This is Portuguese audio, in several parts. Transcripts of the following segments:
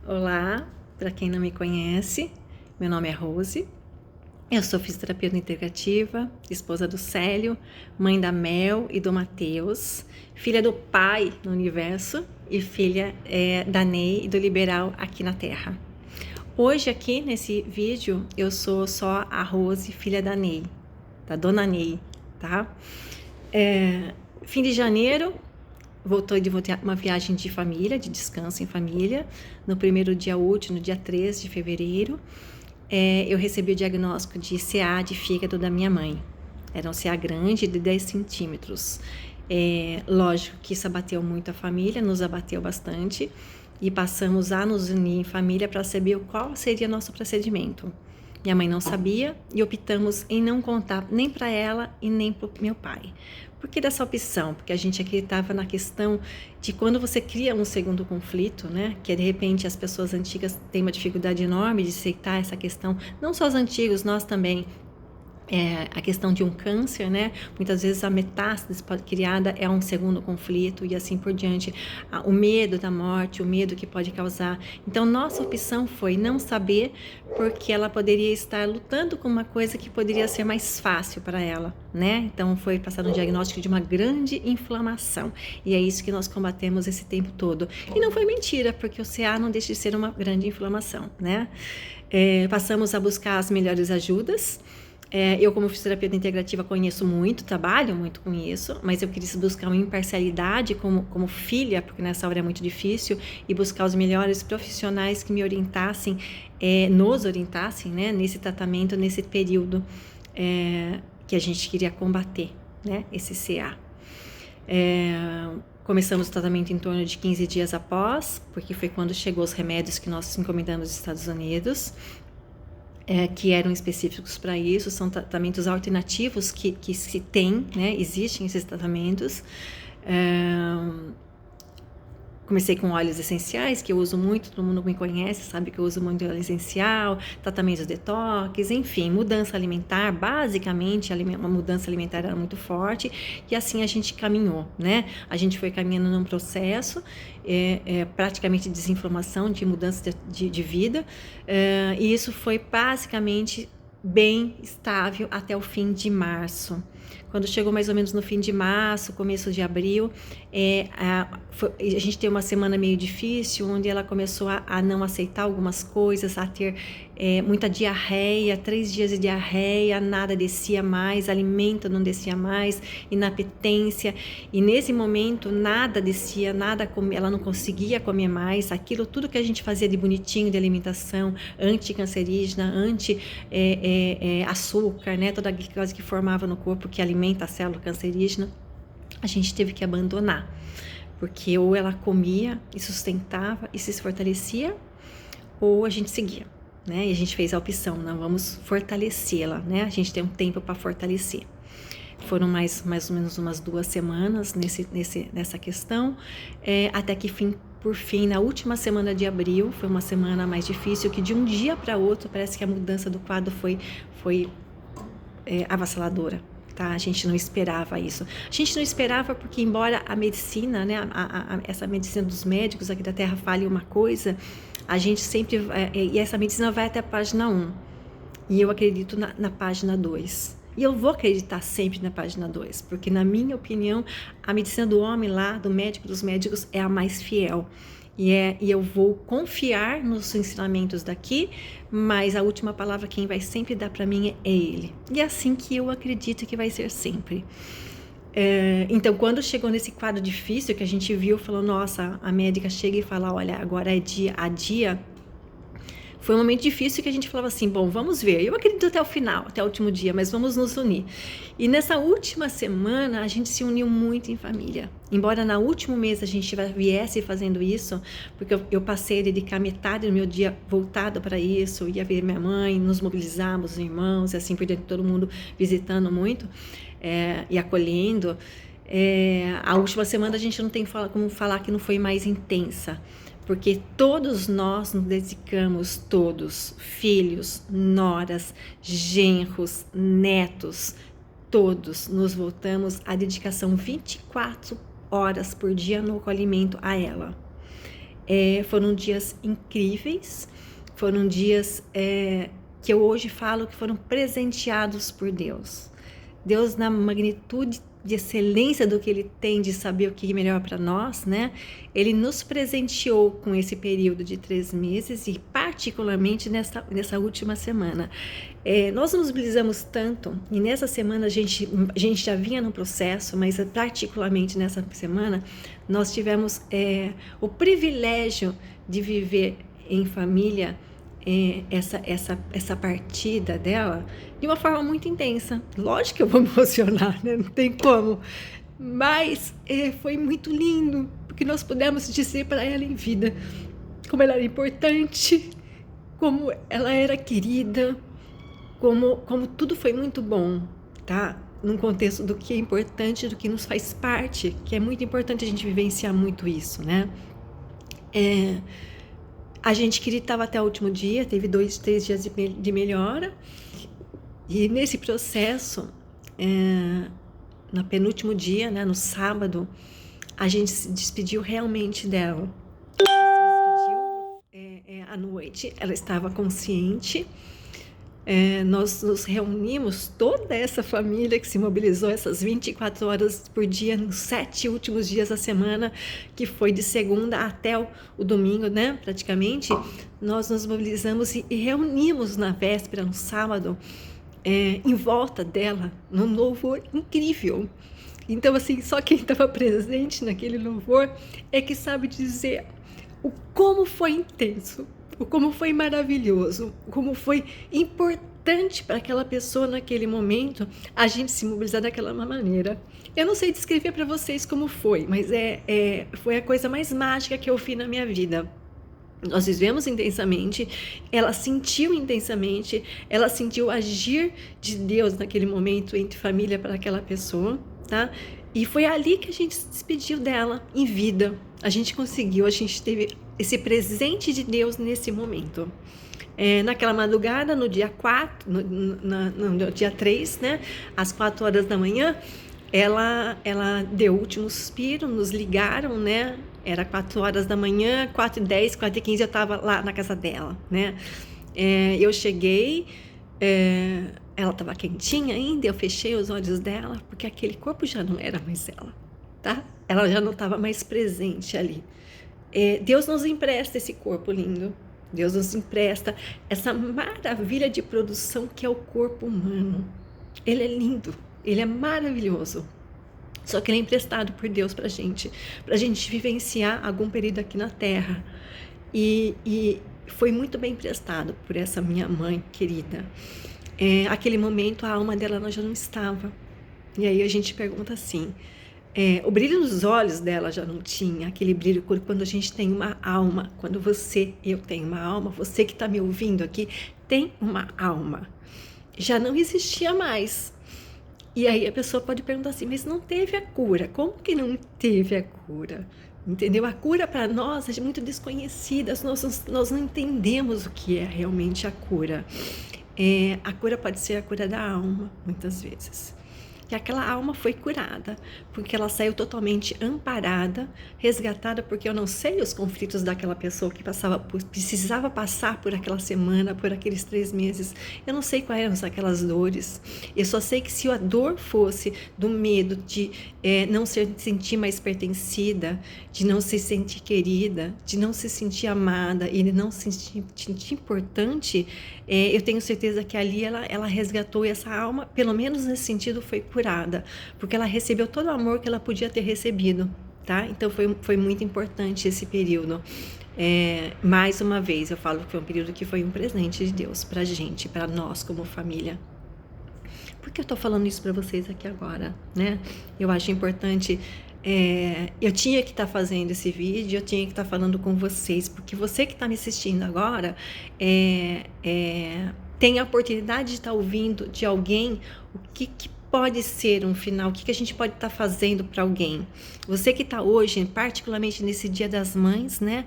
Olá, para quem não me conhece, meu nome é Rose, eu sou fisioterapeuta integrativa, esposa do Célio, mãe da Mel e do Matheus, filha do Pai no universo e filha da Ney e do Liberal aqui na Terra. Hoje aqui nesse vídeo eu sou só a Rose, filha da Ney, da Dona Ney, tá? Fim de janeiro, voltou de uma viagem de família, de descanso em família. No primeiro dia útil, no dia 3 de fevereiro, eu recebi o diagnóstico de CA de fígado da minha mãe. Era um CA grande de 10 centímetros. Lógico que isso abateu muito a família, nos abateu bastante. E passamos a nos unir em família para saber qual seria nosso procedimento. Minha mãe não sabia e optamos em não contar nem para ela e nem para o meu pai. Por que dessa opção? Porque a gente acreditava na questão de quando você cria um segundo conflito, né? Que de repente as pessoas antigas têm uma dificuldade enorme de aceitar essa questão, não só os antigos, nós também. A questão de um câncer, né? Muitas vezes a metástase criada é um segundo conflito e assim por diante. O medo da morte, o medo que pode causar. Então, nossa opção foi não saber, porque ela poderia estar lutando com uma coisa que poderia ser mais fácil para ela, né? Então, foi passado um diagnóstico de uma grande inflamação. E é isso que nós combatemos esse tempo todo. E não foi mentira, porque o CA não deixa de ser uma grande inflamação, né? Passamos a buscar as melhores ajudas. Eu, como fisioterapeuta integrativa, conheço muito, trabalho muito com isso, mas eu quis buscar uma imparcialidade como filha, porque nessa hora é muito difícil, e buscar os melhores profissionais que me orientassem, nos orientassem, né, nesse tratamento, nesse período que a gente queria combater, né, esse CA. Começamos o tratamento em torno de 15 dias após, porque foi quando chegou os remédios que nós encomendamos dos Estados Unidos. Que eram específicos para isso, são tratamentos alternativos que se tem, né? Existem esses tratamentos. Comecei com óleos essenciais, que eu uso muito, todo mundo me conhece, sabe que eu uso muito óleo essencial, tratamentos detox, enfim, mudança alimentar, basicamente uma mudança alimentar era muito forte, e assim a gente caminhou, né? A gente foi caminhando num processo, praticamente de desinflamação, de mudança de vida, e isso foi basicamente bem estável até o fim de março. Quando chegou mais ou menos no fim de março, começo de abril, a gente teve uma semana meio difícil, onde ela começou a não aceitar algumas coisas, a ter muita diarreia, 3 dias de diarreia, nada descia mais, alimento não descia mais, inapetência, e nesse momento nada descia, ela não conseguia comer mais, aquilo tudo que a gente fazia de bonitinho de alimentação, anticancerígena, açúcar, né, toda a glicose que formava no corpo, que alimenta a célula cancerígena, a gente teve que abandonar, porque ou ela comia e sustentava e se fortalecia, ou a gente seguia, né? E a gente fez a opção, não, vamos fortalecê-la, né? A gente tem um tempo para fortalecer. Foram mais ou menos umas 2 semanas nessa questão, até que por fim, na última semana de abril, foi uma semana mais difícil, que de um dia para outro parece que a mudança do quadro foi avassaladora. Tá? A gente não esperava isso. A gente não esperava porque, embora a medicina, né, essa medicina dos médicos aqui da Terra fale uma coisa, a gente sempre... e essa medicina vai até a página 1. E eu acredito na página 2. E eu vou acreditar sempre na página 2, porque, na minha opinião, a medicina do homem lá, do médico, dos médicos, é a mais fiel. E eu vou confiar nos ensinamentos daqui, mas a última palavra quem vai sempre dar para mim é ele. E é assim que eu acredito que vai ser sempre. Então, quando chegou nesse quadro difícil que a gente viu, falou, nossa, a médica chega e fala, olha, agora é dia a dia. Foi um momento difícil que a gente falava assim, bom, vamos ver. Eu acredito até o final, até o último dia, mas vamos nos unir. E nessa última semana, a gente se uniu muito em família. Embora no último mês a gente viesse fazendo isso, porque eu passei a dedicar metade do meu dia voltado para isso, ia ver minha mãe, nos mobilizarmos, os irmãos, e assim por diante, todo mundo visitando muito e acolhendo. A última semana a gente não tem como falar que não foi mais intensa, porque todos nós nos dedicamos, todos, filhos, noras, genros, netos, todos nos voltamos à dedicação 24 horas por dia no acolhimento a ela. Foram dias incríveis, foram dias que eu hoje falo que foram presenteados por Deus. Deus, na magnitude de excelência do que Ele tem de saber o que é melhor para nós, né? Ele nos presenteou com esse período de 3 meses e particularmente nessa última semana. Nós nos mobilizamos tanto e nessa semana a gente já vinha no processo, mas particularmente nessa semana nós tivemos o privilégio de viver em família essa partida dela de uma forma muito intensa. Lógico que eu vou me emocionar, né? Não tem como, mas foi muito lindo, porque nós pudemos dizer para ela em vida como ela era importante, como ela era querida, como tudo foi muito bom, tá? Num contexto do que é importante, do que nos faz parte, que é muito importante a gente vivenciar muito isso, né? A gente queria estava até o último dia, teve 2, 3 dias de melhora, e nesse processo, no penúltimo dia, né, no sábado, a gente se despediu realmente dela. Se despediu à noite, ela estava consciente. Nós nos reunimos, toda essa família que se mobilizou essas 24 horas por dia, nos 7 últimos dias da semana, que foi de segunda até o domingo, né, praticamente, nós nos mobilizamos e reunimos na véspera, no sábado, em volta dela, num louvor incrível. Então, assim, só quem estava presente naquele louvor é que sabe dizer o como foi intenso, como foi maravilhoso, como foi importante para aquela pessoa naquele momento a gente se mobilizar daquela maneira. Eu não sei descrever para vocês como foi, mas foi a coisa mais mágica que eu vi na minha vida. Nós vivemos intensamente, ela sentiu intensamente, ela sentiu agir de Deus naquele momento entre família para aquela pessoa, tá? E foi ali que a gente se despediu dela em vida. A gente conseguiu, a gente teve esse presente de Deus nesse momento. Naquela madrugada, no dia 4, no dia 3, né, às 4 horas da manhã, ela deu o último suspiro, nos ligaram, né? Era 4 horas da manhã, 4h10, 4h15 eu estava lá na casa dela, né? Eu cheguei, ela estava quentinha ainda, eu fechei os olhos dela, porque aquele corpo já não era mais ela, tá? Ela já não estava mais presente ali. Deus nos empresta esse corpo lindo, Deus nos empresta essa maravilha de produção que é o corpo humano. Ele é lindo, ele é maravilhoso. Só que ele é emprestado por Deus pra gente vivenciar algum período aqui na Terra. E foi muito bem emprestado por essa minha mãe querida. Aquele momento a alma dela já não estava. E aí a gente pergunta assim, o brilho nos olhos dela já não tinha, aquele brilho quando a gente tem uma alma, quando eu tenho uma alma, você que está me ouvindo aqui tem uma alma. Já não existia mais. E aí a pessoa pode perguntar assim, mas não teve a cura? Como que não teve a cura? Entendeu? A cura para nós é muito desconhecida, nós não entendemos o que é realmente a cura. A cura pode ser a cura da alma, muitas vezes. Que aquela alma foi curada, porque ela saiu totalmente amparada, resgatada, porque eu não sei os conflitos daquela pessoa que precisava passar por aquela semana, por aqueles 3 meses. Eu não sei quais eram aquelas dores. Eu só sei que se a dor fosse do medo de não se sentir mais pertencida, de não se sentir querida, de não se sentir amada e de não se sentir importante, eu tenho certeza que ali ela resgatou essa alma, pelo menos nesse sentido foi curada, porque ela recebeu todo o amor que ela podia ter recebido, tá? Então foi muito importante esse período. Mais uma vez eu falo que foi um período que foi um presente de Deus pra gente, pra nós como família. Por que eu tô falando isso pra vocês aqui agora, né? Eu acho importante. Eu tinha que estar fazendo esse vídeo, eu tinha que estar falando com vocês, porque você que está me assistindo agora tem a oportunidade de estar ouvindo de alguém o que pode ser um final, o que a gente pode estar fazendo para alguém. Você que está hoje, particularmente nesse Dia das Mães, né?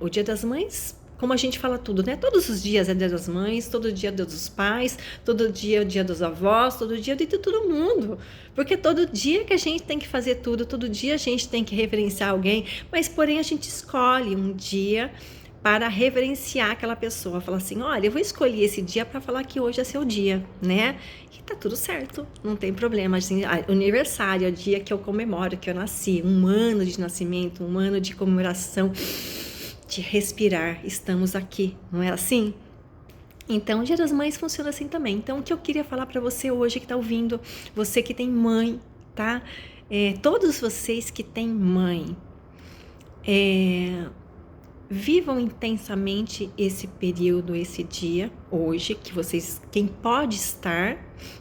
O Dia das Mães como a gente fala tudo, né? Todos os dias é dia das mães, todo dia é dia dos pais, todo dia é o dia dos avós, todo dia é dia de todo mundo. Porque todo dia que a gente tem que fazer tudo, todo dia a gente tem que reverenciar alguém, mas porém a gente escolhe um dia para reverenciar aquela pessoa, falar assim, olha, eu vou escolher esse dia para falar que hoje é seu dia, né? E tá tudo certo, não tem problema, assim, aniversário é o dia que eu comemoro, que eu nasci, um ano de nascimento, um ano de comemoração, de respirar, estamos aqui, não é assim? Então, o Dia das Mães funciona assim também. Então, o que eu queria falar para você hoje que tá ouvindo, você que tem mãe, tá? Todos vocês que têm mãe, vivam intensamente esse período, esse dia, hoje, que vocês, quem pode estar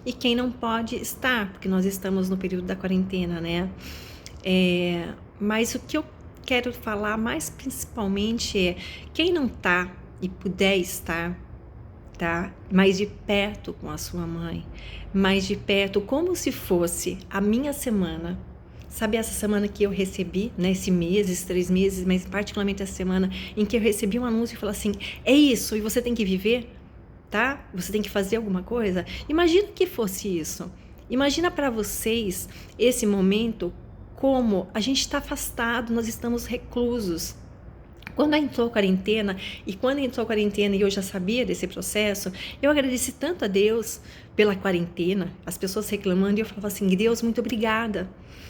e quem não pode estar, porque nós estamos no período da quarentena, né? Mas o que eu quero falar mais principalmente é, quem não tá e puder estar, tá? Mais de perto com a sua mãe, mais de perto, como se fosse a minha semana. Sabe essa semana que eu recebi, né, esse mês, esses 3 meses, mas particularmente essa semana em que eu recebi um anúncio e falou assim, é isso, e você tem que viver, tá? Você tem que fazer alguma coisa. Imagina que fosse isso. Imagina para vocês esse momento como a gente está afastado, nós estamos reclusos. Quando entrou a quarentena, e eu já sabia desse processo, eu agradeci tanto a Deus pela quarentena, as pessoas reclamando, e eu falava assim, Deus, muito obrigada.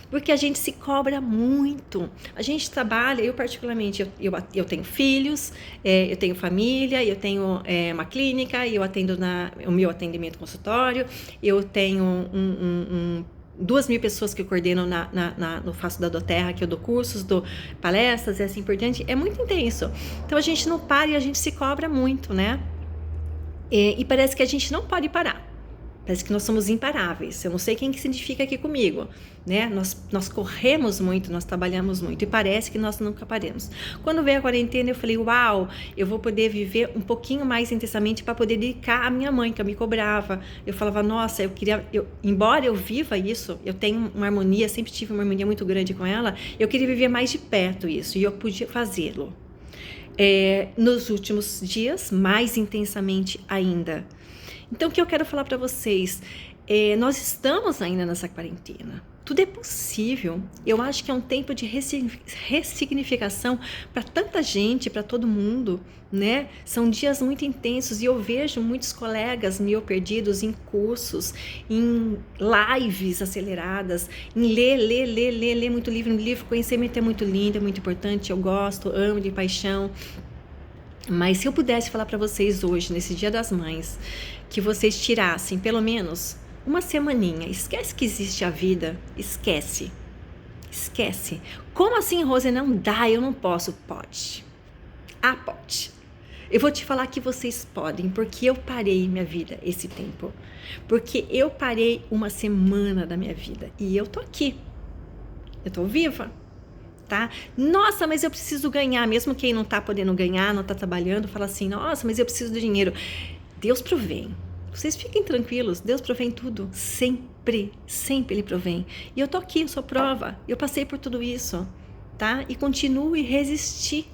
Porque a gente se cobra muito. A gente trabalha, eu particularmente, eu tenho filhos, eu tenho família, eu tenho uma clínica, eu atendo o meu atendimento consultório, eu tenho 2.000 pessoas que eu coordeno no Faço da Doterra, que eu dou cursos, dou palestras e assim por diante. É muito intenso. Então a gente não para e a gente se cobra muito, né? E parece que a gente não pode parar. Parece que nós somos imparáveis. Eu não sei quem que se identifica aqui comigo, né? Nós corremos muito, nós trabalhamos muito e parece que nós nunca paramos. Quando veio a quarentena, eu falei, uau, eu vou poder viver um pouquinho mais intensamente para poder dedicar à minha mãe, que eu me cobrava. Eu falava, nossa, embora eu viva isso, eu tenho uma harmonia, sempre tive uma harmonia muito grande com ela, eu queria viver mais de perto isso e eu podia fazê-lo. Nos últimos dias, mais intensamente ainda. Então, o que eu quero falar para vocês, nós estamos ainda nessa quarentena. Tudo é possível. Eu acho que é um tempo de ressignificação para tanta gente, para todo mundo, né? São dias muito intensos e eu vejo muitos colegas meio perdidos em cursos, em lives aceleradas, em ler muito livro. Um livro, conhecimento é muito lindo, é muito importante, eu gosto, amo de paixão. Mas se eu pudesse falar para vocês hoje, nesse Dia das Mães, que vocês tirassem pelo menos uma semaninha, esquece que existe a vida, esquece. Como assim, Rose, não dá, eu não posso? Pode. Pode. Eu vou te falar que vocês podem, porque eu parei minha vida esse tempo. Porque eu parei uma semana da minha vida e eu tô aqui. Eu tô viva. Tá? Nossa, mas eu preciso ganhar, mesmo quem não tá podendo ganhar, não tá trabalhando, fala assim, nossa, mas eu preciso de dinheiro. Deus provém. Vocês fiquem tranquilos, Deus provém tudo, sempre Ele provém. E eu tô aqui, eu sou prova, eu passei por tudo isso, tá? E continuo e resisti.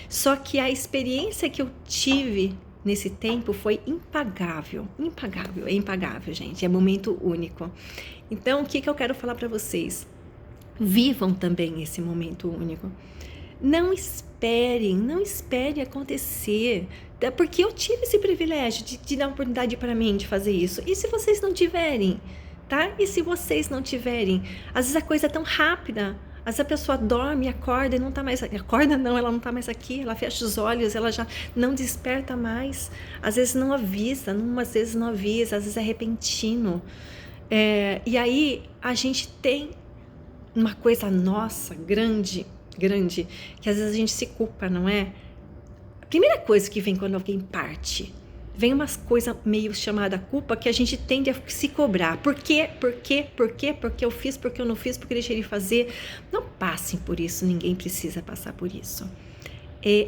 Só que a experiência que eu tive nesse tempo foi impagável, é impagável, gente, é momento único. Então, o que eu quero falar para vocês? Vivam também esse momento único. Não espere acontecer. Porque eu tive esse privilégio de dar oportunidade para mim de fazer isso. E se vocês não tiverem, tá? E se vocês não tiverem? Às vezes a coisa é tão rápida. Às vezes a pessoa dorme, acorda e não tá mais... Acorda não, ela não tá mais aqui. Ela fecha os olhos, ela já não desperta mais. Às vezes não avisa, às vezes é repentino. E aí a gente tem uma coisa nossa, grande, que às vezes a gente se culpa, não é? A primeira coisa que vem quando alguém parte, vem umas coisas meio chamada culpa que a gente tende a se cobrar. Por quê? Porque eu fiz, porque eu não fiz, porque eu deixei de fazer. Não passem por isso, ninguém precisa passar por isso.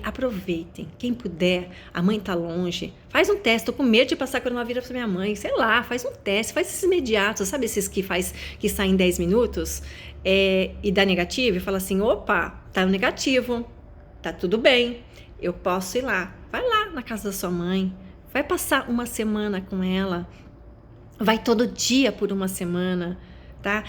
Aproveitem, quem puder, a mãe tá longe, faz um teste, tô com medo de passar coronavírus pra minha mãe, sei lá, faz um teste, faz esses imediatos, sabe esses que saem em 10 minutos e dá negativo e fala assim, opa, tá negativo, tá tudo bem, eu posso ir lá. Vai lá na casa da sua mãe, vai passar uma semana com ela, vai todo dia por uma semana, tá?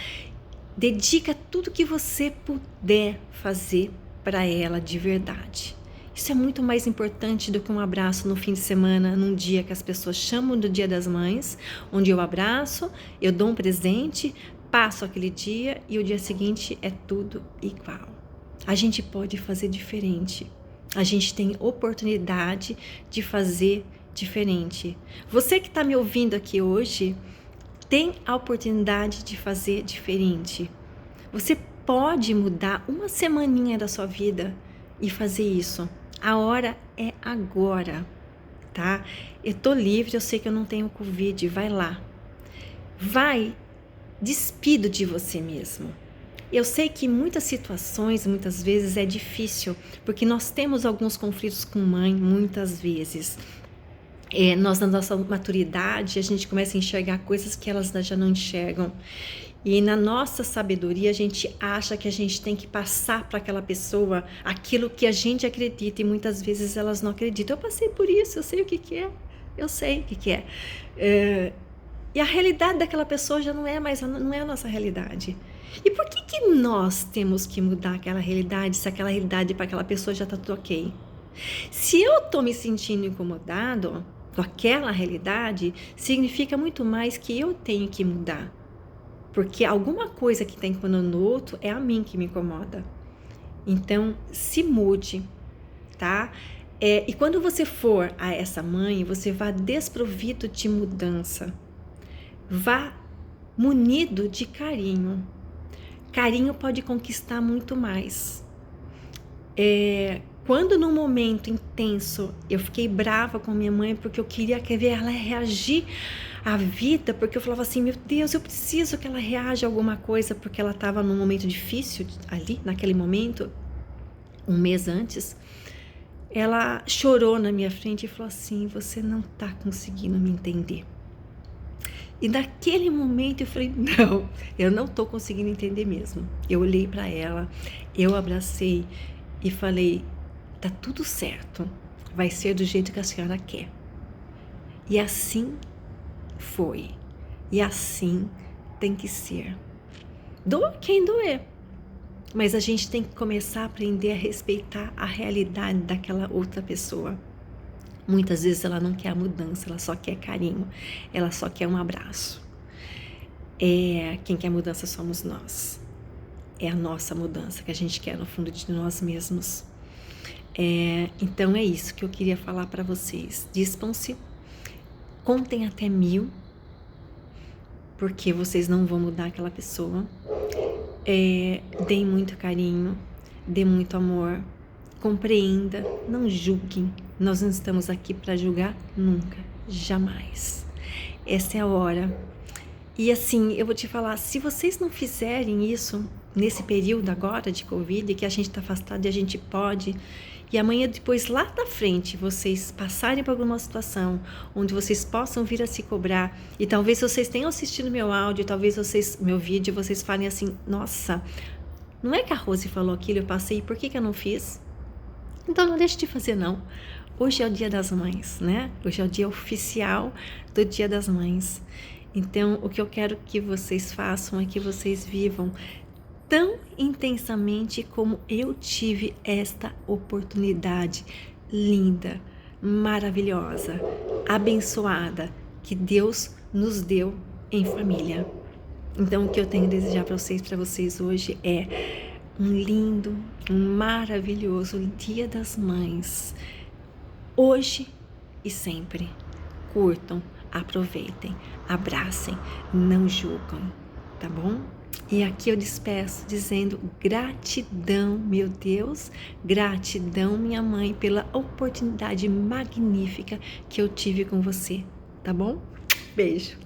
Dedica tudo que você puder fazer para ela de verdade. Isso é muito mais importante do que um abraço no fim de semana, num dia que as pessoas chamam do Dia das Mães, onde eu abraço, eu dou um presente, passo aquele dia e o dia seguinte é tudo igual. A gente pode fazer diferente. A gente tem oportunidade de fazer diferente. Você que está me ouvindo aqui hoje, tem a oportunidade de fazer diferente. Você pode mudar uma semaninha da sua vida e fazer isso. A hora é agora, tá? Eu tô livre, eu sei que eu não tenho Covid, vai lá. Vai, despido de você mesmo. Eu sei que em muitas situações, muitas vezes é difícil, porque nós temos alguns conflitos com mãe, muitas vezes. Nós, na nossa maturidade, a gente começa a enxergar coisas que elas já não enxergam. E na nossa sabedoria, a gente acha que a gente tem que passar para aquela pessoa aquilo que a gente acredita, e muitas vezes elas não acreditam. Eu passei por isso, eu sei o que é, eu sei o que é. E a realidade daquela pessoa já não é a nossa realidade. E por que nós temos que mudar aquela realidade, se aquela realidade para aquela pessoa já está tudo ok? Se eu estou me sentindo incomodado com aquela realidade, significa muito mais que eu tenho que mudar. Porque alguma coisa que está incomodando no outro é a mim que me incomoda. Então, se mude, tá? E quando você for a essa mãe, você vá desprovido de mudança. Vá munido de carinho. Carinho pode conquistar muito mais. Quando num momento intenso eu fiquei brava com minha mãe porque eu queria ver ela reagir à vida, porque eu falava assim, meu Deus, eu preciso que ela reaja a alguma coisa, porque ela estava num momento difícil ali, naquele momento, um mês antes. Ela chorou na minha frente e falou assim, você não está conseguindo me entender. E naquele momento eu falei, não, eu não estou conseguindo entender mesmo. Eu olhei para ela, eu abracei e falei, tá tudo certo, vai ser do jeito que a senhora quer. E assim foi, e assim tem que ser. Doa quem doer, mas a gente tem que começar a aprender a respeitar a realidade daquela outra pessoa. Muitas vezes ela não quer a mudança, ela só quer carinho, ela só quer um abraço. Quem quer mudança somos nós. É a nossa mudança que a gente quer no fundo de nós mesmos. Então é isso que eu queria falar para vocês. Dispam-se, contem até 1000, porque vocês não vão mudar aquela pessoa. Deem muito carinho, dê muito amor, compreenda, não julguem. Nós não estamos aqui para julgar nunca, jamais. Essa é a hora. E assim, eu vou te falar, se vocês não fizerem isso nesse período agora de Covid, que a gente está afastado e a gente pode, e amanhã depois lá da frente vocês passarem por alguma situação onde vocês possam vir a se cobrar, e talvez vocês tenham assistido meu áudio, talvez meu vídeo, vocês falem assim, nossa, não é que a Rose falou aquilo, eu passei, por que eu não fiz? Então não deixe de fazer não. Hoje é o Dia das Mães, né? Hoje é o dia oficial do Dia das Mães. Então, o que eu quero que vocês façam é que vocês vivam tão intensamente como eu tive esta oportunidade linda, maravilhosa, abençoada, que Deus nos deu em família. Então, o que eu tenho a desejar para vocês hoje é um lindo, um maravilhoso Dia das Mães. Hoje e sempre. Curtam, aproveitem, abracem, não julgam, tá bom? E aqui eu despeço dizendo gratidão, meu Deus, gratidão, minha mãe, pela oportunidade magnífica que eu tive com você, tá bom? Beijo!